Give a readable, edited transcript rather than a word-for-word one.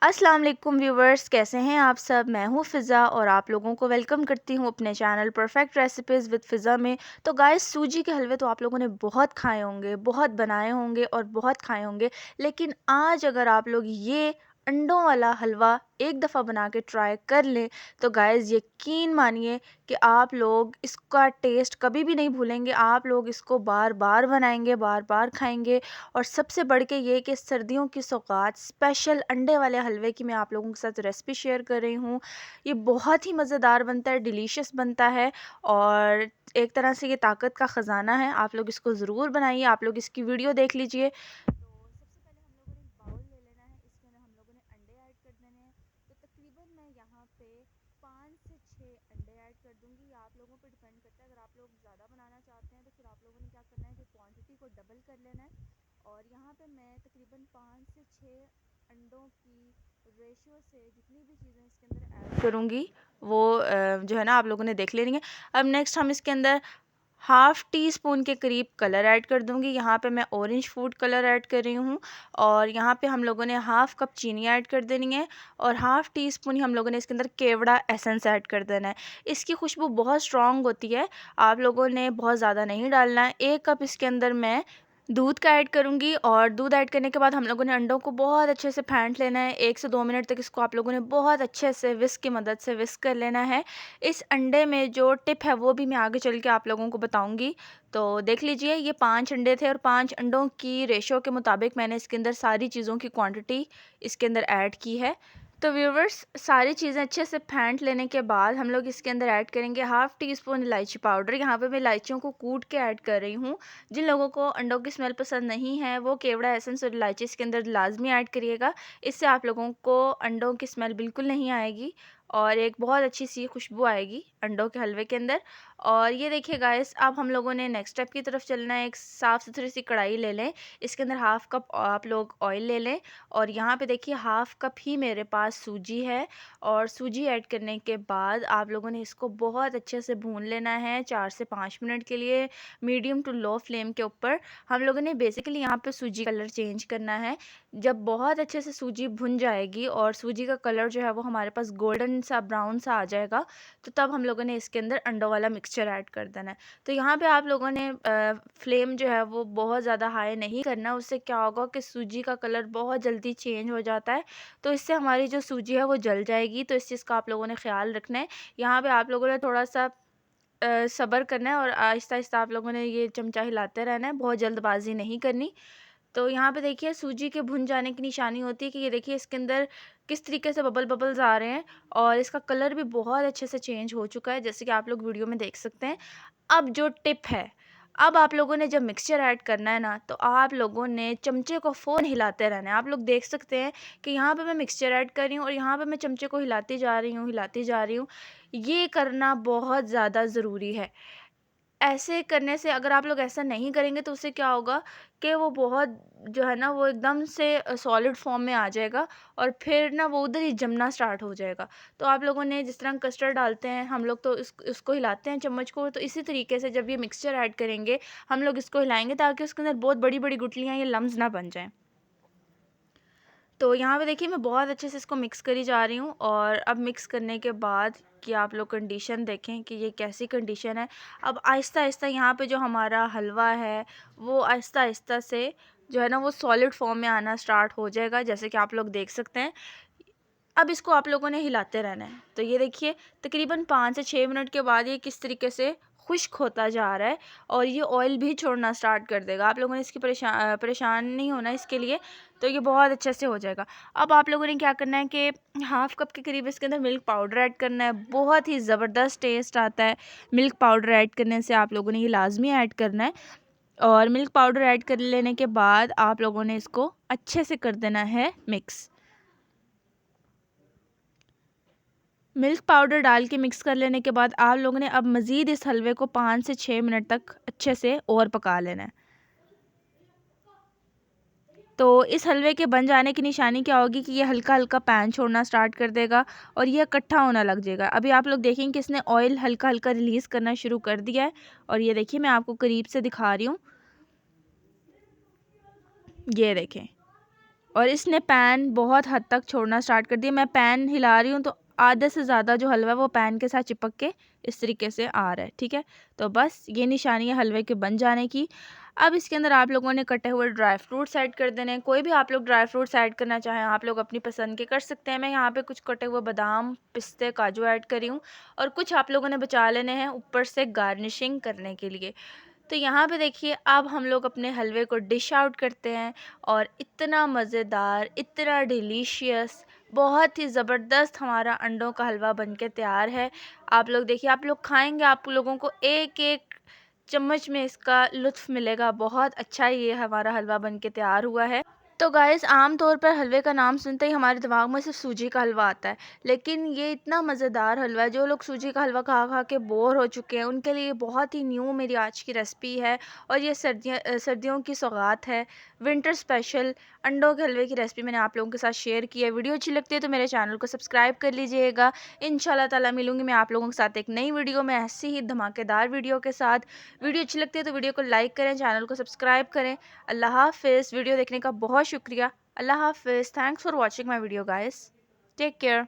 अस्सलाम वालेकुम व्यूवर्स, कैसे हैं आप सब। मैं हूं फ़िज़ा और आप लोगों को वेलकम करती हूं अपने चैनल परफेक्ट रेसिपीज़ विद फ़िज़ा में। तो गाइस, सूजी के हलवे तो आप लोगों ने बहुत खाए होंगे, बहुत बनाए होंगे और बहुत खाए होंगे। लेकिन आज अगर आप लोग ये अंडों वाला हलवा एक दफ़ा बना के ट्राई कर लें तो गाइस यकीन मानिए कि आप लोग इसका टेस्ट कभी भी नहीं भूलेंगे। आप लोग इसको बार बार बनाएंगे, बार बार खाएंगे। और सबसे बढ़ के ये कि सर्दियों की सौगात स्पेशल अंडे वाले हलवे की मैं आप लोगों के साथ रेसिपी शेयर कर रही हूँ। ये बहुत ही मज़ेदार बनता है, डिलीशियस बनता है और एक तरह से ये ताकत का ख़जाना है। आप लोग इसको ज़रूर बनाइए, आप लोग इसकी वीडियो देख लीजिए। तो सबसे पहले हम लोगों ने एक बाउल ले लेना है, इसके अंदर हम लोगों ने अंडे ऐड कर देने हैं। तो तकरीबन मैं यहाँ पे 5 से 6 अंडे ऐड कर दूंगी। ये आप लोगों पर डिपेंड करता है। अगर आप लोग ज़्यादा बनाना चाहते हैं तो फिर आप लोगों ने क्या करना है कि क्वांटिटी को डबल कर लेना है। और यहाँ पे मैं तकरीबन 5 से 6 अंडों की रेशियो से जितनी भी चीज़ें इसके अंदर ऐड करूँगी वो जो है ना आप लोगों ने देख लेनी है। अब नेक्स्ट हम इसके अंदर हाफ़ टी स्पून के करीब कलर ऐड कर दूंगी। यहाँ पे मैं ऑरेंज फूड कलर ऐड कर रही हूँ। और यहाँ पे हम लोगों ने हाफ़ कप चीनी ऐड कर देनी है और हाफ़ टी स्पून ही हम लोगों ने इसके अंदर केवड़ा एसेंस ऐड कर देना है। इसकी खुशबू बहुत स्ट्रॉन्ग होती है, आप लोगों ने बहुत ज़्यादा नहीं डालना है। 1 कप इसके अंदर मैं दूध का ऐड करूँगी और दूध ऐड करने के बाद हम लोगों ने अंडों को बहुत अच्छे से फेंट लेना है। 1 से 2 मिनट तक इसको आप लोगों ने बहुत अच्छे से विस्क की मदद से विस्क कर लेना है। इस अंडे में जो टिप है वो भी मैं आगे चल के आप लोगों को बताऊंगी। तो देख लीजिए, ये 5 अंडे थे और 5 अंडों की रेशो के मुताबिक मैंने इसके अंदर सारी चीज़ों की क्वांटिटी इसके अंदर ऐड की है। तो व्यूवर्स, सारी चीज़ें अच्छे से फेंट लेने के बाद हम लोग इसके अंदर ऐड करेंगे हाफ़ टी स्पून इलायची पाउडर। यहाँ पे मैं इलायचियों को कूट के ऐड कर रही हूँ। जिन लोगों को अंडों की स्मेल पसंद नहीं है वो केवड़ा एसेंस और इलायची इसके अंदर लाजमी ऐड करिएगा। इससे आप लोगों को अंडों की स्मेल बिल्कुल नहीं आएगी और एक बहुत अच्छी सी खुशबू आएगी अंडों के हलवे के अंदर। और ये देखिए गाइस, अब हम लोगों ने नेक्स्ट स्टेप की तरफ चलना है। एक साफ़ सुथरी सी कढ़ाई ले लें, इसके अंदर हाफ़ कप आप लोग ऑयल ले लें और यहाँ पे देखिए हाफ़ कप ही मेरे पास सूजी है। और सूजी ऐड करने के बाद आप लोगों ने इसको बहुत अच्छे से भून लेना है 4 से 5 मिनट के लिए, मीडियम टू लो फ्लेम के ऊपर। हम लोगों ने बेसिकली यहाँ पे सूजी कलर चेंज करना है। जब बहुत अच्छे से सूजी भुन जाएगी और सूजी का कलर जो है वो हमारे पास गोल्डन सा ब्राउन सा आ जाएगा, तो तब हम लोगों ने इसके अंदर अंडों वाला मिक्सचर ऐड कर देना है। तो यहाँ पे आप लोगों ने फ्लेम जो है वो बहुत ज़्यादा हाई नहीं करना। उससे क्या होगा कि सूजी का कलर बहुत जल्दी चेंज हो जाता है, तो इससे हमारी जो सूजी है वो जल जाएगी। तो इस चीज़ का आप लोगों ने ख्याल रखना है। यहाँ पे आप लोगों ने थोड़ा सा सब्र करना है और आहिस्ता-आहिस्ता आप लोगों ने ये चमचा हिलाते रहना है, बहुत जल्दबाज़ी नहीं करनी। तो यहाँ पे देखिए सूजी के भुन जाने की निशानी होती है कि ये देखिए इसके अंदर किस तरीके से बबल्स आ रहे हैं और इसका कलर भी बहुत अच्छे से चेंज हो चुका है, जैसे कि आप लोग वीडियो में देख सकते हैं। अब जो टिप है, अब आप लोगों ने जब मिक्सचर ऐड करना है ना, तो आप लोगों ने चमचे को फ़ोन हिलाते रहना है। आप लोग देख सकते हैं कि यहाँ पे मैं मिक्सचर ऐड कर रही हूँ और यहाँ पे मैं चमचे को हिलाती जा रही हूँ, हिलाती जा रही हूँ। ये करना बहुत ज़्यादा ज़रूरी है। ऐसे करने से, अगर आप लोग ऐसा नहीं करेंगे तो उससे क्या होगा कि वो बहुत जो है ना वो एकदम से सॉलिड फॉर्म में आ जाएगा और फिर ना वो उधर ही जमना स्टार्ट हो जाएगा। तो आप लोगों ने जिस तरह कस्टर्ड डालते हैं, हम लोग तो इसको हिलाते हैं चम्मच को, तो इसी तरीके से जब ये मिक्सचर ऐड करेंगे हम लोग इसको हिलाएंगे ताकि उसके अंदर बहुत बड़ी बड़ी गुठलियाँ या लम्स ना बन जाएं। तो यहाँ पे देखिए मैं बहुत अच्छे से इसको मिक्स करी जा रही हूँ और अब मिक्स करने के बाद कि आप लोग कंडीशन देखें कि ये कैसी कंडीशन है। अब आहिस्ता आहिस्ता यहाँ पे जो हमारा हलवा है वो आहिस्ता आहिस्ता से जो है ना वो सॉलिड फॉर्म में आना स्टार्ट हो जाएगा, जैसे कि आप लोग देख सकते हैं। अब इसको आप लोगों ने हिलाते रहना है। तो ये देखिए तकरीबन 5 से 6 मिनट के बाद ये किस तरीके से खुश्क होता जा रहा है और ये ऑयल भी छोड़ना स्टार्ट कर देगा। आप लोगों ने इसकी परेशान नहीं होना इसके लिए। तो ये बहुत अच्छे से हो जाएगा। अब आप लोगों ने क्या करना है कि हाफ़ कप के करीब इसके अंदर मिल्क पाउडर ऐड करना है। बहुत ही ज़बरदस्त टेस्ट आता है मिल्क पाउडर ऐड करने से। आप लोगों ने ये लाजमी ऐड करना है और मिल्क पाउडर ऐड कर लेने के बाद आप लोगों ने इसको अच्छे से कर देना है मिक्स। मिल्क पाउडर डाल के मिक्स कर लेने के बाद आप लोगों ने अब मज़ीद इस हलवे को 5 से 6 मिनट तक अच्छे से और पका लेना है। तो इस हलवे के बन जाने की निशानी क्या होगी कि ये हल्का हल्का पैन छोड़ना स्टार्ट कर देगा और ये इकट्ठा होना लग जाएगा। अभी आप लोग देखेंगे कि इसने ऑयल हल्का हल्का रिलीज़ करना शुरू कर दिया है और ये देखिए मैं आपको करीब से दिखा रही हूँ, ये देखें। और इसने पैन बहुत हद तक छोड़ना स्टार्ट कर दिया। मैं पैन हिला रही हूँ तो आधे से ज़्यादा जो हलवा है वो पैन के साथ चिपक के इस तरीके से आ रहा है, ठीक है। तो बस ये निशानी है हलवे के बन जाने की। अब इसके अंदर आप लोगों ने कटे हुए ड्राई फ्रूट्स ऐड कर देने हैं। कोई भी आप लोग ड्राई फ्रूट्स ऐड करना चाहें आप लोग अपनी पसंद के कर सकते हैं। मैं यहाँ पे कुछ कटे हुए बादाम, पिस्ते, काजू ऐड करी हूँ और कुछ आप लोगों ने बचा लेने हैं ऊपर से गार्निशिंग करने के लिए। तो यहाँ पे देखिए अब हम लोग अपने हलवे को डिश आउट करते हैं और इतना मज़ेदार, इतना डिलीशियस, बहुत ही ज़बरदस्त हमारा अंडों का हलवा बनके तैयार है। आप लोग देखिए, आप लोग खाएंगे, आप लोगों को एक एक चम्मच में इसका लुत्फ़ मिलेगा। बहुत अच्छा ये हमारा हलवा बनके तैयार हुआ है। तो गाइस आम तौर पर हलवे का नाम सुनते ही हमारे दिमाग में सिर्फ सूजी का हलवा आता है, लेकिन ये इतना मज़ेदार हलवा है। जो लोग सूजी का हलवा खा खा के बोर हो चुके हैं उनके लिए बहुत ही न्यू मेरी आज की रेसिपी है। और ये सर्दियों की सौगात है, विंटर स्पेशल अंडों के हलवे की रेसिपी मैंने आप लोगों के साथ शेयर की है। वीडियो अच्छी लगती है तो मेरे चैनल को सब्सक्राइब कर लीजिएगा। इंशाल्लाह ताला मिलूंगी मैं आप लोगों के साथ एक नई वीडियो में, ऐसी ही धमाकेदार वीडियो के साथ। वीडियो अच्छी लगती है तो वीडियो को लाइक करें, चैनल को सब्सक्राइब करें। अल्लाह हाफ़िज़। वीडियो देखने का बहुत शुक्रिया। अल्लाह हाफ़िज़। Thanks for watching my video guys. Take care.